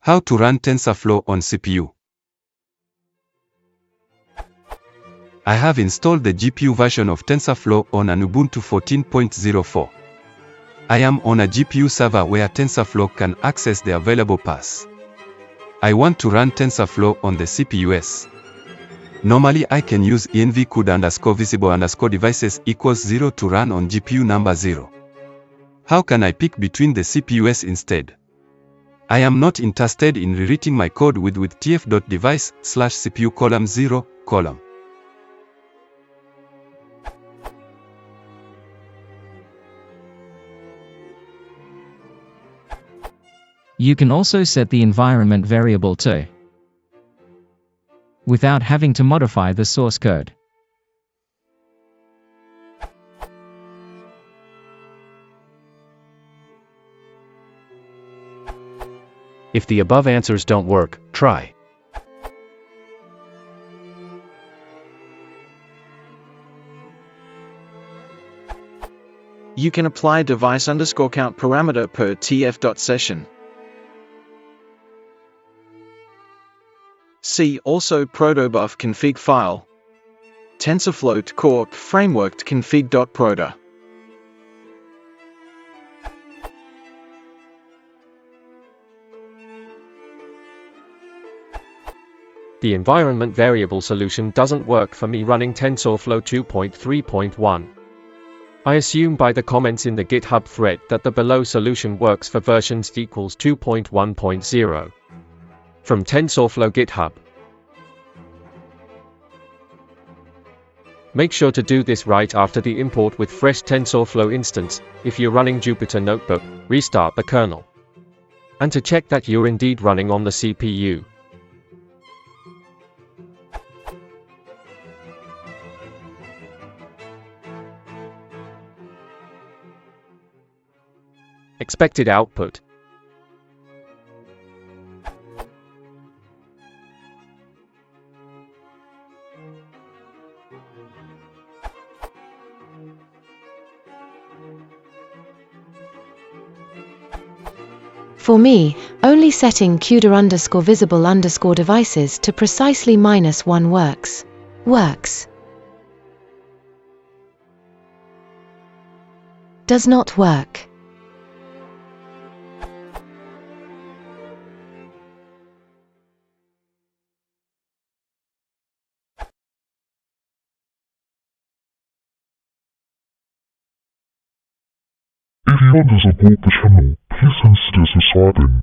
How to run TensorFlow on CPU. I have installed the GPU version of TensorFlow on an Ubuntu 14.04. I am on a GPU server where TensorFlow can access the available paths. I want to run TensorFlow on the CPUs. Normally I can use env_code_visible_devices equals 0 to run on GPU number 0. How can I pick between the CPUs instead? I am not interested in rewriting my code with tf.device/CPU:0. You can also set the environment variable too, without having to modify the source code. If the above answers don't work, try. You can apply device_count parameter per tf.session. See also protobuf config file. TensorFlow core framework config.proto. The environment variable solution doesn't work for me running TensorFlow 2.3.1. I assume by the comments in the GitHub thread that the below solution works for versions equals 2.1.0. From TensorFlow GitHub. Make sure to do this right after the import with fresh TensorFlow instance. If you're running Jupyter Notebook, restart the kernel. And to check that you're indeed running on the CPU. Expected output. For me, only setting CUDA_visible_devices to precisely -1 works. Does not work. If you want to support the channel, please consider subscribing.